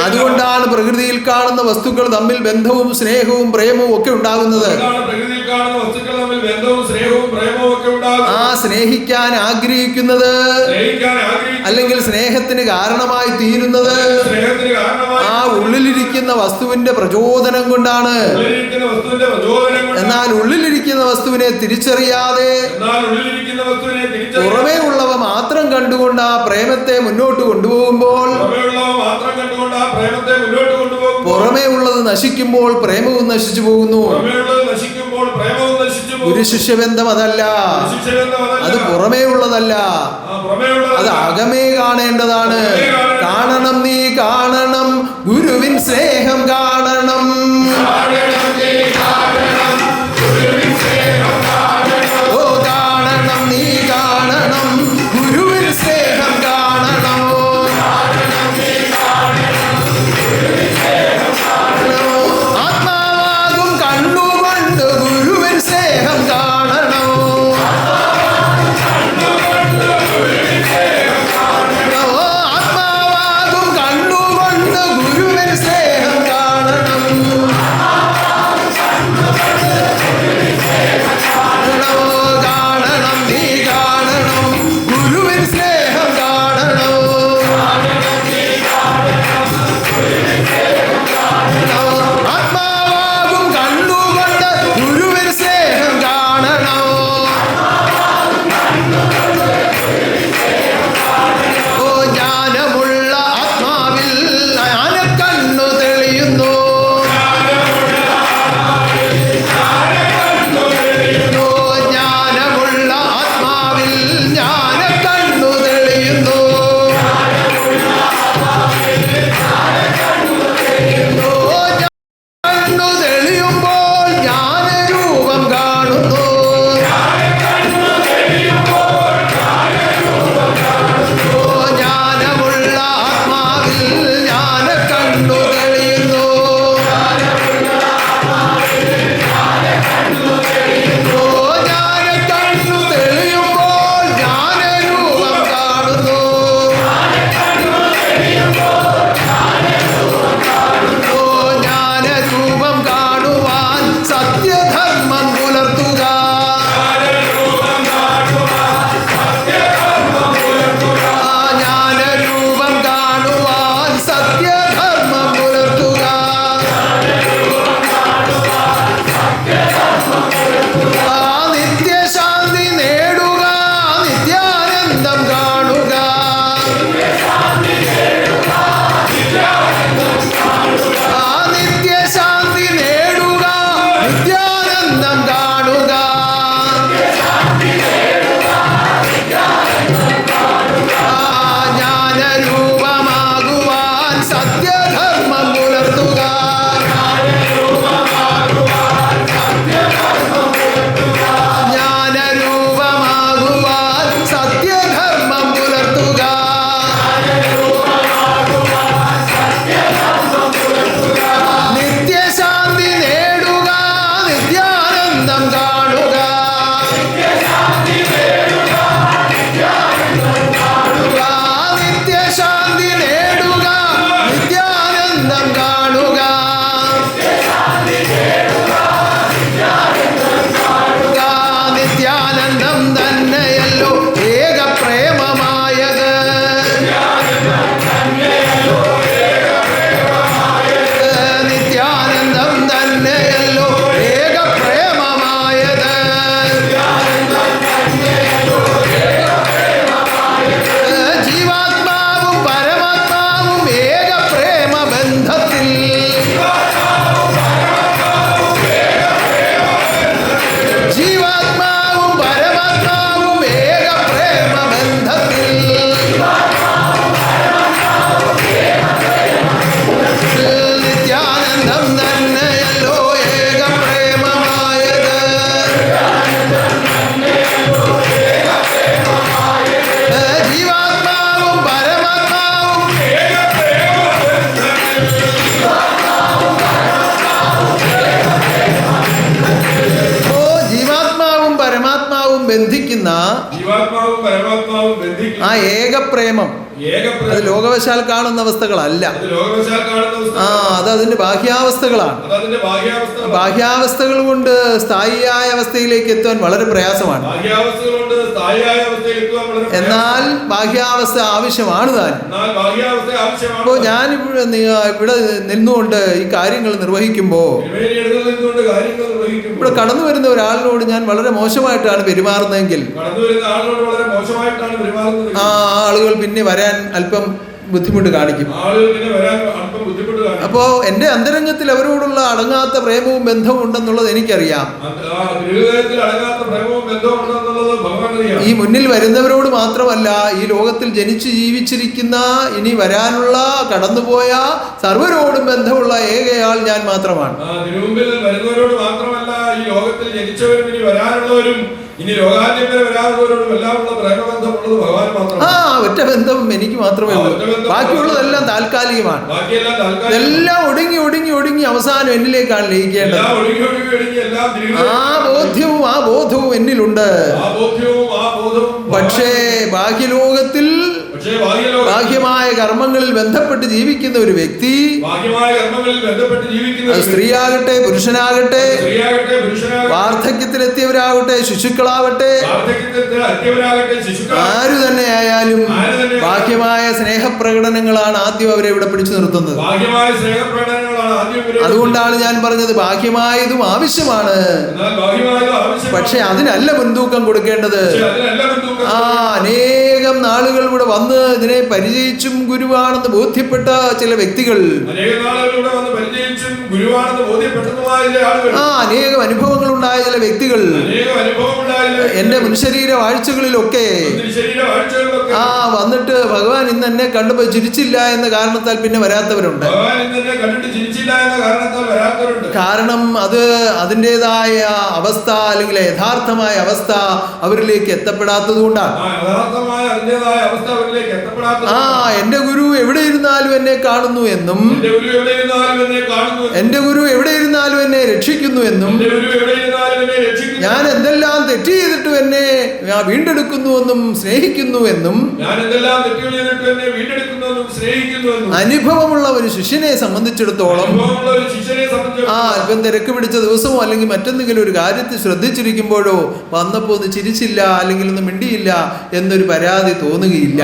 അതുകൊണ്ടാണ് പ്രകൃതിയിൽ കാണുന്ന വസ്തുക്കൾ തമ്മിൽ ബന്ധവും സ്നേഹവും പ്രേമവും ഒക്കെ ഉണ്ടാകുന്നത്. ആ സ്നേഹിക്കാൻ ആഗ്രഹിക്കുന്നത് അല്ലെങ്കിൽ സ്നേഹത്തിന് കാരണമായി തീരുന്നത് ആ ഉള്ളിലിരിക്കുന്ന വസ്തുവിന്റെ പ്രചോദനം കൊണ്ടാണ്. എന്നാൽ ഉള്ളിലിരിക്കുന്ന വസ്തുവിനെ തിരിച്ചറിയാതെ പുറമേ ഉള്ളവ മാത്രം കണ്ടുകൊണ്ട് ആ പ്രേമത്തെ മുന്നോട്ട് കൊണ്ടുപോകുമ്പോൾ പുറമേ ഉള്ളത് നശിക്കുമ്പോൾ പ്രേമവും നശിച്ചു പോകുന്നു. ഗുരുശിഷ്യബന്ധം അതല്ല, അത് പുറമേ ഉള്ളതല്ല, അത് അകമേ കാണേണ്ടതാണ്. കാണണം, നീ കാണണം, ഗുരുവിൻ സ്നേഹം കാണണം. ഓ കാണണം, നീ കാണണം, ഗുരുവിൻ സ്നേഹം കാണണം. ആത്മാവാകും കണ്ണുകൊണ്ട് ഗുരുവിൻ സ്നേഹം കാണണം. ആത്മാവാകും കണ്ണുകൊണ്ട് ഗുരുവിൻ സ്നേഹം കാണണം. ബന്ധിക്കുന്ന ജീവാത്മാവും പരമാത്മാവും ബന്ധിക്കുന്ന ആ ഏകപ്രേമം അത് ലോകവശാൽ കാണുന്ന അവസ്ഥകളല്ല. അത് അതിന്റെ ബാഹ്യാവസ്ഥകളാണ്. ബാഹ്യാവസ്ഥകൾ കൊണ്ട് സ്ഥായിയായ അവസ്ഥയിലേക്ക് എത്താൻ വളരെ പ്രയാസമാണ്. എന്നാൽ ബാഹ്യാവസ്ഥ ആവശ്യമാണ് താൻ. അപ്പോൾ ഞാൻ ഇവിടെ നിന്നുകൊണ്ട് ഈ കാര്യങ്ങൾ നിർവഹിക്കുമ്പോൾ ഇവിടെ കടന്നു വരുന്ന ഒരാളിനോട് ഞാൻ വളരെ മോശമായിട്ടാണ് പെരുമാറുന്നതെങ്കിൽ ആ ആളുകൾ പിന്നെ വരാൻ അല്പം ബുദ്ധിമുട്ട് കാണിക്കും. അപ്പോ എന്റെ അന്തരംഗത്തിൽ അവരോടുള്ള അടങ്ങാത്ത പ്രേമവും ബന്ധവും ഉണ്ടെന്നുള്ളത് എനിക്കറിയാം. ഈ മുന്നിൽ വരുന്നവരോട് മാത്രമല്ല, ഈ ലോകത്തിൽ ജനിച്ചു ജീവിച്ചിരിക്കുന്ന ഇനി വരാനുള്ള കടന്നുപോയ സർവരോടും ബന്ധമുള്ള ഏകയാൾ ഞാൻ മാത്രമാണ്. വരുന്നവരോട് മാത്രമല്ല, ഈ ലോകത്തിൽ ജനിച്ചവരും ഇനി വരാനുള്ളവരും ഇനി ലോകാന്ത്യവരെ വരാനുള്ളവരോടും എല്ലാമുള്ള പ്രേമബന്ധമുള്ളത് ഭഗവാൻ മാത്രമാണ്. ഒറ്റ ബന്ധം എനിക്ക് മാത്രമേ ഉള്ളൂ. ബാക്കിയുള്ളതെല്ലാം താൽക്കാലികമാണ്. എല്ലാം ഒടുങ്ങി ഒടുങ്ങി ഒടുങ്ങി അവസാനം എന്നിലേക്കാണ് ലയിക്കേണ്ടത്. ആ ബോധവും എന്നിലുണ്ട്. പക്ഷേ ബാഹ്യലോകത്തിൽ ബാഹ്യമായ കർമ്മങ്ങളിൽ ബന്ധപ്പെട്ട് ജീവിക്കുന്ന ഒരു വ്യക്തി, സ്ത്രീയാകട്ടെ പുരുഷനാകട്ടെ, വാർദ്ധക്യത്തിലെത്തിയവരാകട്ടെ ശിശുക്കളാവട്ടെ, ആരു തന്നെ ആയാലും ബാഹ്യമായ സ്നേഹപ്രകടനങ്ങളാണ് ആദ്യം അവരെ ഇവിടെ പിടിച്ചു നിർത്തുന്നത്. അതുകൊണ്ടാണ് ഞാൻ പറഞ്ഞത് ബാഹ്യമായതും ആവശ്യമാണ്, പക്ഷെ അതിനല്ല മുൻതൂക്കം കൊടുക്കേണ്ടത്. അനേകം നാളുകൾ ഇവിടെ വന്ന് ഇതിനെ പരിചയിച്ചും ഗുരുവാണെന്ന് ബോധ്യപ്പെട്ട ചില വ്യക്തികൾ, അനേകം അനുഭവങ്ങൾ ഉണ്ടായ ചില വ്യക്തികൾ എന്റെ മുൻശരീര വാഴ്ചകളിലൊക്കെ വന്നിട്ട് ഭഗവാൻ ഇന്ന് എന്നെ കണ്ടുപോ ചിരിച്ചില്ല എന്ന കാരണത്താൽ പിന്നെ വരാത്തവരുണ്ട്. കാരണം അത് അതിൻ്റെതായ അവസ്ഥ അല്ലെങ്കിൽ യഥാർത്ഥമായ അവസ്ഥ അവരിലേക്ക് എത്തപ്പെടാത്തത് കൊണ്ടാണ്. എന്റെ ഗുരു എവിടെ ഇരുന്നാലും എന്നെ കാണുന്നു എന്നും എന്റെ ഗുരു എവിടെ ഇരുന്നാലും എന്നെ രക്ഷിക്കുന്നു എന്നും ഞാൻ എന്തെല്ലാം തെറ്റ് ചെയ്തിട്ടും എന്നെ വീണ്ടെടുക്കുന്നു എന്നും സ്നേഹിക്കുന്നു എന്നും അനുഭവമുള്ള ഒരു ശിഷ്യനെ സംബന്ധിച്ചിടത്തോളം അല്പം തിരക്ക് പിടിച്ച ദിവസമോ അല്ലെങ്കിൽ മറ്റെന്തെങ്കിലും ഒരു കാര്യത്തിൽ ശ്രദ്ധിച്ചിരിക്കുമ്പോഴോ വന്നപ്പോ ഒന്ന് ചിരിച്ചില്ല അല്ലെങ്കിൽ ഒന്ന് മിണ്ടിയില്ല എന്നൊരു പരാതി തോന്നുകയില്ല.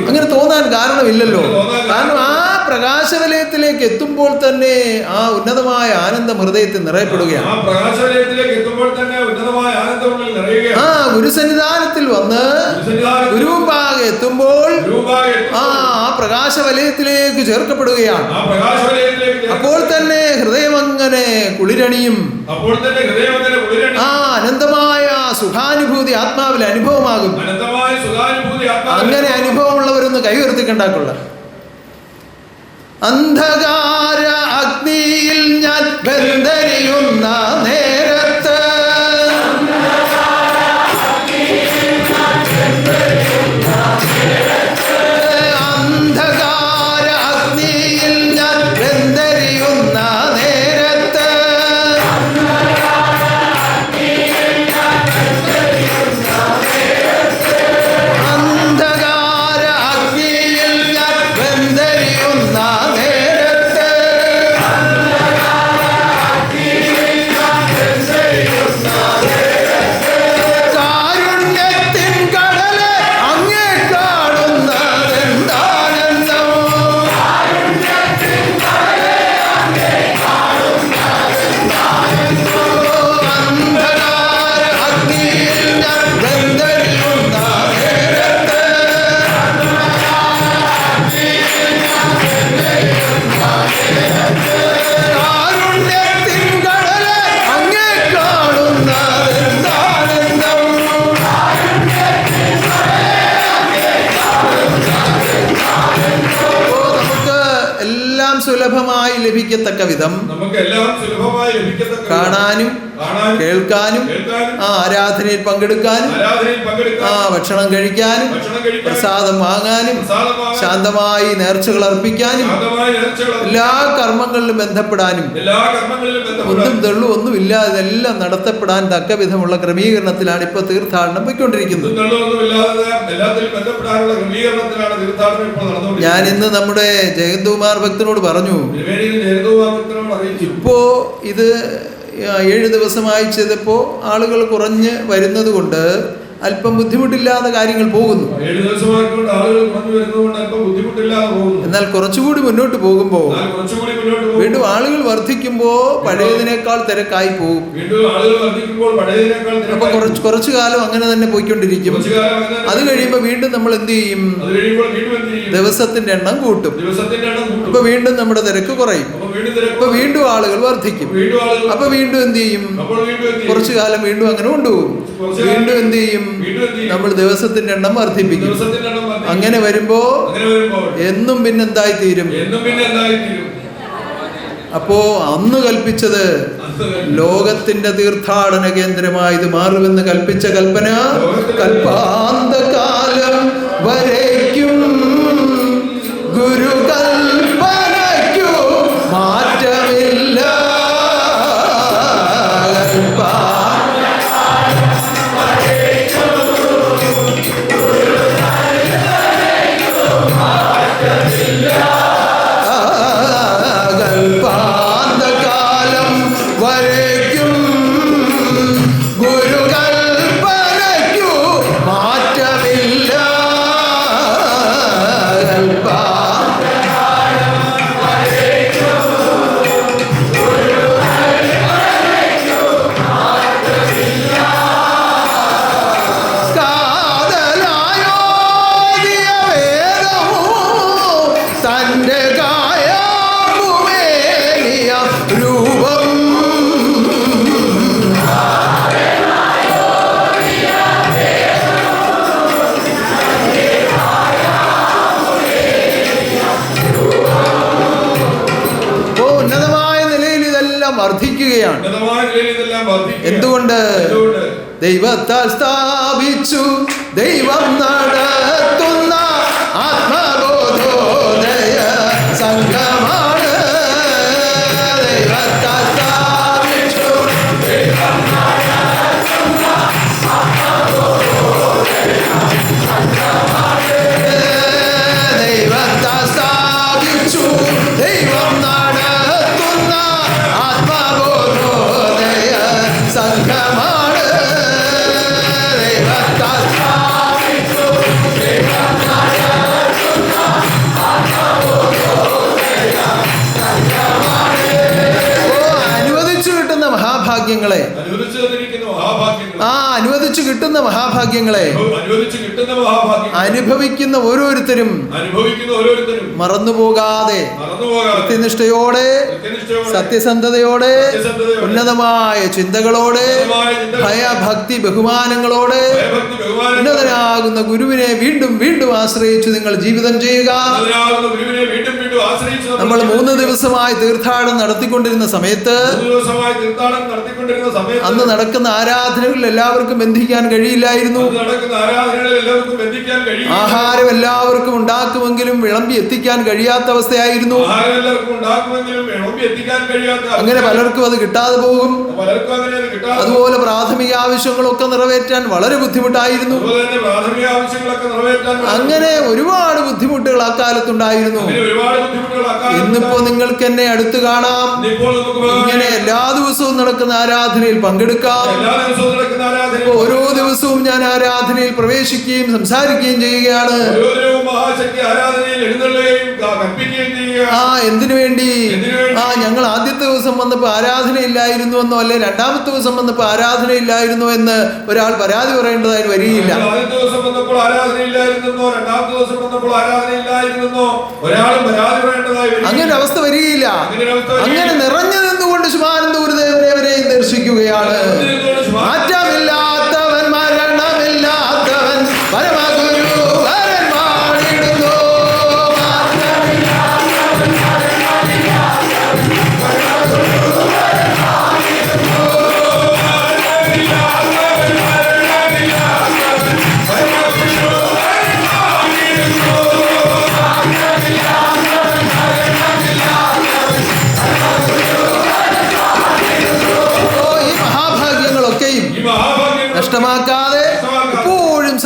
അങ്ങനെ തോന്നാൻ കാരണമില്ലല്ലോ. കാരണം ആ പ്രകാശവലയത്തിലേക്ക് എത്തുമ്പോൾ തന്നെ ആ ഉന്നതമായ ആനന്ദം ഹൃദയത്തിൽ നിറയപ്പെടുകയാണ്. ഗുരുസന്നിധാനത്തിൽ വന്ന് ഗുരുമുമ്പാകെ എത്തുമ്പോൾ ആ പ്രകാശവലയത്തിലേക്ക് ചേർക്കപ്പെടുകയാണ്. അപ്പോൾ തന്നെ ഹൃദയം അങ്ങനെ കുളിരണിയും. അനന്തമായ സുഖാനുഭൂതി ആത്മാവിൽ അനുഭവമാകും. അങ്ങനെ അനുഭവമുള്ളവരൊന്ന് കൈ ഉയർത്തി കണ്ടാക്കുള്ള. അന്ധകാര അഗ്നിയിൽ ഞാൻ ബന്ധരിയുന്ന നേരത്ത് അന്ധകാര അഗ്നിയിൽ ഞാൻ ബന്ധരിയുന്ന നേരത്ത് അന്ധകാര അഗ്നിയിൽ ഞാൻ ബന്ധരിയുന്ന സുലഭമായി ലഭിക്കത്തക്ക വിധം കാണാനും കേൾക്കാനും ആരാധനയിൽ പങ്കെടുക്കാനും ഭക്ഷണം കഴിക്കാനും പ്രസാദം വാങ്ങാനും ശാന്തമായി നേർച്ചകൾ അർപ്പിക്കാനും എല്ലാ കർമ്മങ്ങളിലും ബന്ധപ്പെടാനും ഒന്നും തെള്ളു ഒന്നുമില്ലാതെ ഇതെല്ലാം നടത്തപ്പെടാൻ തക്ക വിധമുള്ള ക്രമീകരണത്തിലാണ് ഇപ്പൊ തീർത്ഥാടനം പോയിക്കൊണ്ടിരിക്കുന്നത്. ഞാൻ ഇന്ന് നമ്മുടെ ജയന്തുകുമാർ ഭക്തനോട് പറഞ്ഞു, ഇപ്പോ ഇത് 7 ദിവസമായി ചെയ്തപ്പോ ആളുകൾ കുറഞ്ഞ് വരുന്നത് കൊണ്ട് അല്പം ബുദ്ധിമുട്ടില്ലാതെ കാര്യങ്ങൾ പോകുന്നു. എന്നാൽ കുറച്ചുകൂടി മുന്നോട്ട് പോകുമ്പോൾ വീണ്ടും ആളുകൾ വർദ്ധിക്കുമ്പോൾ പഴയതിനേക്കാൾ തിരക്കായി പോകും. അപ്പൊ കുറച്ചു കാലം അങ്ങനെ തന്നെ പോയിക്കൊണ്ടിരിക്കും. അത് കഴിയുമ്പോൾ വീണ്ടും നമ്മൾ എന്ത് ചെയ്യും? ദിവസത്തിന്റെ എണ്ണം കൂട്ടും. അപ്പൊ വീണ്ടും നമ്മുടെ തിരക്ക് കുറയും. അപ്പൊ വീണ്ടും ആളുകൾ വർദ്ധിക്കും. അപ്പൊ വീണ്ടും എന്ത് ചെയ്യും? കുറച്ചു കാലം വീണ്ടും അങ്ങനെ കൊണ്ടുപോകും. വീണ്ടും എന്ത് ചെയ്യും? നമ്മൾ ദിവസത്തിന്റെ എണ്ണം വർദ്ധിപ്പിക്കും. അങ്ങനെ വരുമ്പോ എന്നും പിന്നെന്തായി തീരും? അപ്പോ അന്ന് കൽപ്പിച്ചത് ലോകത്തിന്റെ തീർത്ഥാടന കേന്ദ്രമായി ഇത് മാറുമെന്ന് കൽപ്പിച്ച കൽപ്പന കൽപ്പാന്തകാലം വരയ്ക്കും ഗുരു കൽപ്പനയ്ക്കു മാറ്റമില്ല. വർദ്ധിക്കുകയാണ്. എന്തുകൊണ്ട്? ദൈവത്താൽ സ്ഥാപിച്ചു ദൈവം നടത്തുന്ന ആത്മബോധോദയ സംഘമാണ്. ദൈവത്താൽ സ്ഥാപിച്ചു ദൈവം നടത്തുന്ന ആത്മബോധോദയ സംഘമാണ്. ദൈവത്താൽ സ്ഥാപിച്ചു ദൈവം നടത്തുന്ന ആത്മബോധോദയ സംഘമാണ്. അനുവദിച്ചു കിട്ടുന്ന മഹാഭാഗ്യങ്ങളെ അനുവദിച്ചു കിട്ടുന്ന മഹാഭാഗ്യങ്ങളെ അനുഭവിക്കുന്ന ഓരോരുത്തരും മറന്നുപോകാതെ കൃത്യനിഷ്ഠയോടെ സത്യസന്ധതയോടെ ഉന്നതമായ ചിന്തകളോടെ ഭയഭക്തി ബഹുമാനങ്ങളോടെ ഉന്നതനാകുന്ന ഗുരുവിനെ വീണ്ടും വീണ്ടും ആശ്രയിച്ചു നിങ്ങൾ ജീവിതം ചെയ്യുക. നമ്മൾ 3 ദിവസമായി തീർത്ഥാടനം നടത്തിക്കൊണ്ടിരുന്ന സമയത്ത് അന്ന് നടക്കുന്ന ആരാധനകളിൽ എല്ലാവർക്കും ബന്ധിക്കാൻ കഴിയില്ലായിരുന്നു. ആഹാരം എല്ലാവർക്കും ഉണ്ടാക്കുമെങ്കിലും വിളമ്പി എത്തിക്കാൻ കഴിയാത്ത അവസ്ഥയായിരുന്നു. അങ്ങനെ പലർക്കും അത് കിട്ടാതെ പോകും. അതുപോലെ പ്രാഥമിക ആവശ്യങ്ങളൊക്കെ നിറവേറ്റാൻ വളരെ ബുദ്ധിമുട്ടായിരുന്നു. അങ്ങനെ ഒരുപാട് ബുദ്ധിമുട്ടുകൾ അക്കാലത്തുണ്ടായിരുന്നു. ഇന്നിപ്പോ നിങ്ങൾക്ക് എന്നെ അടുത്ത് കാണാം. ഇങ്ങനെ എല്ലാ ദിവസവും നടക്കുന്ന ആരാധനയിൽ പങ്കെടുക്കാം. ഓരോ ദിവസവും ഞാൻ ആരാധനയിൽ പ്രവേശിക്കുകയും സംസാരിക്കുകയും ചെയ്യുകയാണ്. എന്തിനു വേണ്ടി? ഞങ്ങൾ ആദ്യത്തെ ദിവസം വന്നപ്പോ ആരാധനയില്ലായിരുന്നു എന്നോ അല്ലെ രണ്ടാമത്തെ ദിവസം വന്നപ്പോ ആരാധനയില്ലായിരുന്നു എന്ന് ഒരാൾ പരാതി പറയേണ്ടതായി വരികയില്ല. അങ്ങനെ അവസ്ഥ വരികയില്ല. അങ്ങനെ നിറഞ്ഞു നിന്നുകൊണ്ട് ശുഭാനന്ദ ഗുരുദേവനെവരെയും ദർശിക്കുകയാണ്. മാറ്റമില്ലാത്തവൻ മരണമില്ലാത്തവൻ പരമഗുരു വരൻ വാണിടുന്നു.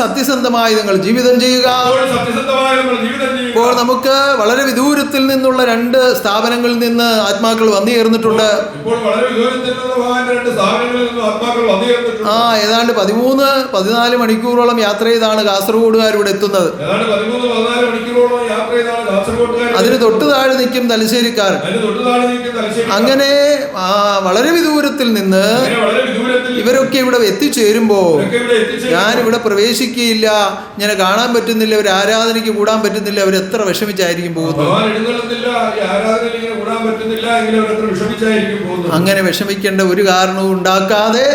സത്യസന്ധമായി നിങ്ങൾ ജീവിതം ചെയ്യുക. സത്യസന്ധമായി നമ്മൾ ജീവിതം ചെയ്യുക. ഇപ്പോൾ നമുക്ക് വളരെ വിദൂരത്തിൽ നിന്നുള്ള 2 സ്ഥാപനങ്ങളിൽ നിന്ന് ആത്മാക്കൾ വന്നു ചേർന്നിട്ടുണ്ട്. ഇപ്പോൾ വളരെ വിദൂരത്തിൽ നിന്നുള്ള 2 സ്ഥാപനങ്ങളിൽ നിന്ന് ആത്മാക്കൾ വന്നു ചേർന്നിട്ടുണ്ട്. ഏതാണ്ട് 13-14 മണിക്കൂറോളം യാത്ര ചെയ്താണ് കാസർഗോഡുകാരിവിടെ എത്തുന്നത്. ഏതാണ്ട് 13-14 മണിക്കൂറോളം യാത്ര ചെയ്താണ് കാസർഗോഡുകാർ. അതിന് തൊട്ട് താഴെ നിൽക്കും തലശ്ശേരിക്കാരൻ. അങ്ങനെ വളരെ വിദൂരത്തിൽ നിന്ന് ഇവരൊക്കെ ഇവിടെ എത്തിച്ചേരുമ്പോ ഞാൻ ഇവിടെ പ്രവേശിക്കുകയില്ല, ഇങ്ങനെ കാണാൻ പറ്റുന്നില്ല, ഒരു ആരാധനയ്ക്ക് കൂടാൻ പറ്റുന്നില്ല, അവർ എത്ര വിഷമിച്ചായിരിക്കും പോകുന്നത്. അങ്ങനെ വിഷമിക്കേണ്ട ഒരു കാരണവും ഉണ്ടാക്കാതെ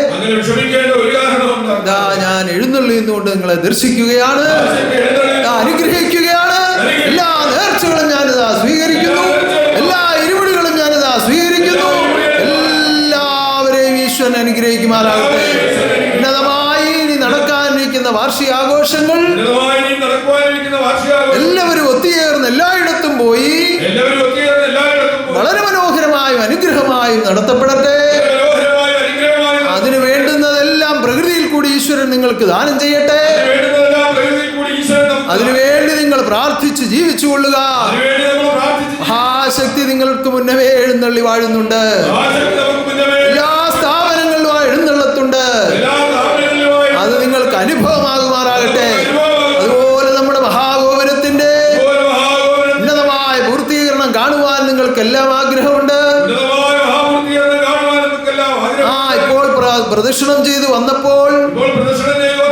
ഞാൻ എഴുന്നള്ളിയുന്നുകൊണ്ട് നിങ്ങളെ ദർശിക്കുകയാണ്, അനുഗ്രഹിക്കുകയാണ്. എല്ലാ നേർച്ചകളും ഞാനിതാ സ്വീകരിക്കുന്നു, എല്ലാ ഇരുമുടികളും ഞാനിതാ സ്വീകരിക്കുന്നു. എല്ലാവരെയും ഈശ്വരൻ അനുഗ്രഹിക്കുമാറാകട്ടെ. ഉന്നതമായി ഇനി നടക്കാനിരിക്കുന്ന വാർഷികാഘോഷങ്ങൾ എല്ലാവരും ഒത്തുചേർന്ന് എല്ലായിടത്തും പോയി വളരെ മനോഹരമായും അനുഗ്രഹമായും നടത്തപ്പെടട്ടെ. അതിനു വേണ്ടുന്നതെല്ലാം പ്രകൃതിയിൽ കൂടി ഈശ്വരൻ നിങ്ങൾക്ക് ദാനം ചെയ്യട്ടെ. അതിനുവേണ്ടി നിങ്ങൾ പ്രാർത്ഥിച്ച് ജീവിച്ചു കൊള്ളുക. മഹാശക്തി നിങ്ങൾക്ക് മുന്നമേ എഴുന്നള്ളി വാഴുന്നുണ്ട്. എല്ലാ സ്ഥാപനങ്ങളിലും എഴുന്നള്ളത്തുണ്ട്. അത് നിങ്ങൾക്ക് അനുഭവമാകുമാറാകട്ടെ. അതുപോലെ നമ്മുടെ മഹാഗോപുരത്തിന്റെ ഉന്നതമായ പൂർത്തീകരണം കാണുവാൻ നിങ്ങൾക്ക് എല്ലാം ആഗ്രഹമുണ്ട്. ഇപ്പോൾ പ്രദക്ഷിണം ചെയ്തു വന്നപ്പോൾ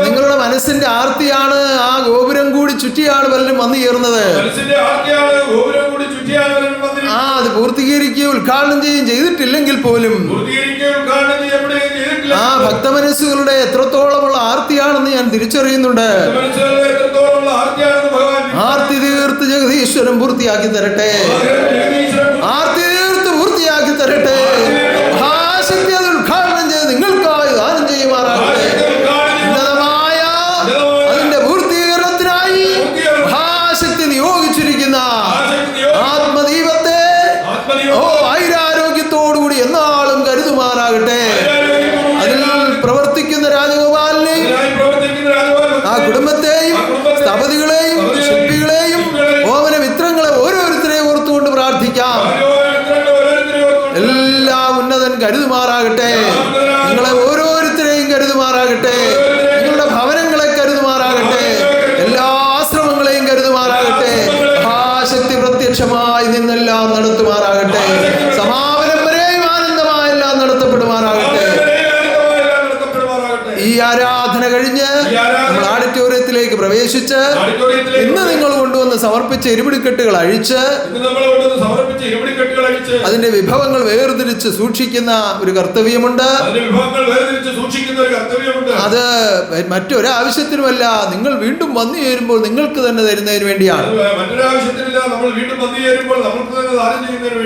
നിങ്ങളുടെ മനസ്സിന്റെ ആർത്തിയാണ് ആ ഗോപുരം കൂടി ചുറ്റിയാണ് പലരും വന്നു ചേർന്നത്. അത് പൂർത്തീകരിക്കുകയും ഉദ്ഘാടനം ചെയ്യുകയും ചെയ്തിട്ടില്ലെങ്കിൽ പോലും ആ ഭക്തമനസ്സുകളുടെ എത്രത്തോളമുള്ള ആർത്തിയാണെന്ന് ഞാൻ തിരിച്ചറിയുന്നുണ്ട്. ആർത്തി തീർത്ത് ജഗദീശ്വരൻ പൂർത്തിയാക്കി തരട്ടെ. ആർത്തി തീർത്ത് പൂർത്തിയാക്കി തരട്ടെ. മഹാശക്തി അത് ഉദ്ഘാടനം ചെയ്ത് നിങ്ങൾക്കായി ദാനം ചെയ്യുമാറാകട്ടെ. ഉന്നതമായ അതിന്റെ പൂർത്തീകരണത്തിനായി മഹാശക്തി നിയോഗിച്ചിരിക്കുന്ന ആത്മദീപത്തെ ആയുരാരോഗ്യത്തോടുകൂടി എന്നാളും കരുതുമാറാകട്ടെ. അതിൽ പ്രവർത്തിക്കുന്ന രാജഗോപാലിനെയും ആ കുടുംബത്തെയും സ്ഥപതികളെയും ശില്പികളെയും ഓമന മിത്രങ്ങളെ ഓരോരുത്തരെയും ഓർത്തുകൊണ്ട് പ്രാർത്ഥിക്കാം. എല്ലാം ഉന്നതൻ കരുതുമാറാകട്ടെ. നിങ്ങളെ ഓരോരുത്തരെയും കരുതുമാറാകട്ടെ. നിങ്ങളുടെ ഭവനങ്ങളെ കരുതുമാറാകട്ടെ. എല്ലാ ആശ്രമങ്ങളെയും കരുതുമാറാകട്ടെ. മഹാശക്തി പ്രത്യക്ഷമായി നിന്നെല്ലാം നടത്തുമാറാകട്ടെ. സമാപനം വരെയും ആനന്ദമായെല്ലാം നടത്തപ്പെടുമാറാകട്ടെ. ഈ ആരാധന കഴിഞ്ഞ് നമ്മൾ ഓഡിറ്റോറിയത്തിലേക്ക് പ്രവേശിച്ച് ഇന്ന് നിങ്ങൾ കൊണ്ടുവന്ന് സമർപ്പിച്ച ഇരുപിടിക്കെട്ടുകൾ അഴിച്ച് അതിന്റെ വിഭവങ്ങൾ വേർതിരിച്ച് സൂക്ഷിക്കുന്ന ഒരു കർത്തവ്യമുണ്ട്. അത് മറ്റൊരാവശ്യത്തിനുമല്ല, നിങ്ങൾ വീണ്ടും വന്നു ചേരുമ്പോൾ നിങ്ങൾക്ക് തന്നെ തരുന്നതിന് വേണ്ടിയാണ്.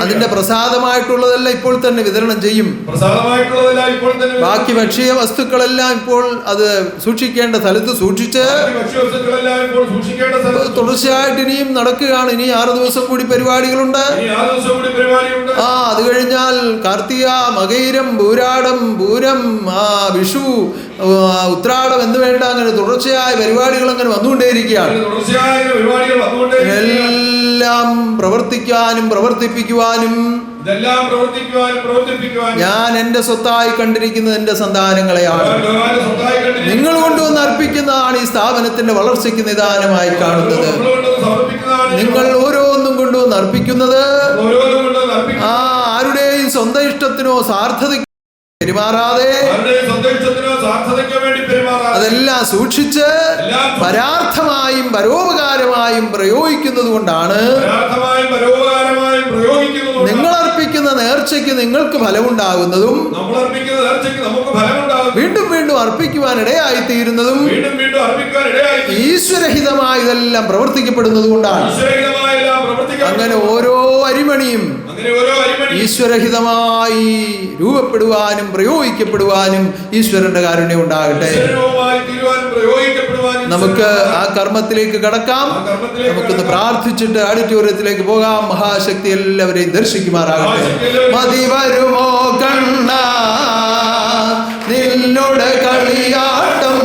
അതിന്റെ പ്രസാദമായിട്ടുള്ളതല്ല ഇപ്പോൾ തന്നെ വിതരണം ചെയ്യും. ബാക്കി ഭക്ഷ്യ വസ്തുക്കളെല്ലാം ഇപ്പോൾ അത് സൂക്ഷിക്കേണ്ട സ്ഥലത്ത് സൂക്ഷിച്ച് തുടർച്ചയായിട്ട് ഇനിയും നടക്കുകയാണ്. ഇനി 6 ദിവസം കൂടി പരിപാടികളുണ്ട്. അത് കഴിഞ്ഞാൽ കാർത്തിക, മകയിരം, പൂരാടം, പൂരം, വിഷു, ഉത്രാടം എന്ന് വേണ്ട അങ്ങനെ തുടർച്ചയായ പരിപാടികൾ അങ്ങനെ വന്നുകൊണ്ടേയിരിക്കുകയാണ്. എല്ലാം പ്രവർത്തിക്കാനും പ്രവർത്തിപ്പിക്കുവാനും ഞാൻ എന്റെ സ്വത്തായി കണ്ടിരിക്കുന്നത് എന്റെ സന്താനങ്ങളെയാണ്. നിങ്ങൾ കൊണ്ടുവന്ന് അർപ്പിക്കുന്നതാണ് ഈ സ്ഥാപനത്തിന്റെ വളർച്ചയ്ക്ക് നിദാനമായി കാണുന്നത്. നിങ്ങൾ ഓരോന്നും കൊണ്ടുവന്ന് അർപ്പിക്കുന്നത് ആരുടെയും സ്വന്തം ഇഷ്ടത്തിനോ സാർത്ഥതയ്ക്കോ പെരുമാറാതെ അതെല്ലാം സൂക്ഷിച്ച് പരാർത്ഥമായും പരോപകാരമായും പ്രയോഗിക്കുന്നത് കൊണ്ടാണ് നിങ്ങൾ അർപ്പിക്കുന്ന നേർച്ചയ്ക്ക് നിങ്ങൾക്ക് ഫലമുണ്ടാകുന്നതും വീണ്ടും വീണ്ടും അർപ്പിക്കുവാൻ ഇടയായി തീരുന്നതും ഈശ്വരഹിതമായി ഇതെല്ലാം പ്രവർത്തിക്കപ്പെടുന്നത് കൊണ്ടാണ്. അങ്ങനെ ഓരോ അരിമണിയും ഈശ്വരഹിതമായി രൂപപ്പെടുവാനും പ്രയോഗിക്കപ്പെടുവാനും ഈശ്വരന്റെ കാരുണ്യം ഉണ്ടാകട്ടെ. നമുക്ക് ആ കർമ്മത്തിലേക്ക് കടക്കാം. നമുക്കൊന്ന് പ്രാർത്ഥിച്ചിട്ട് ഓഡിറ്റോറിയത്തിലേക്ക് പോകാം. മഹാശക്തി എല്ലാവരെയും ദർശിക്കുമാറാകട്ടെ. മതി വരുമോ കണ്ണ നിന്നോട് കളിയാട്ടം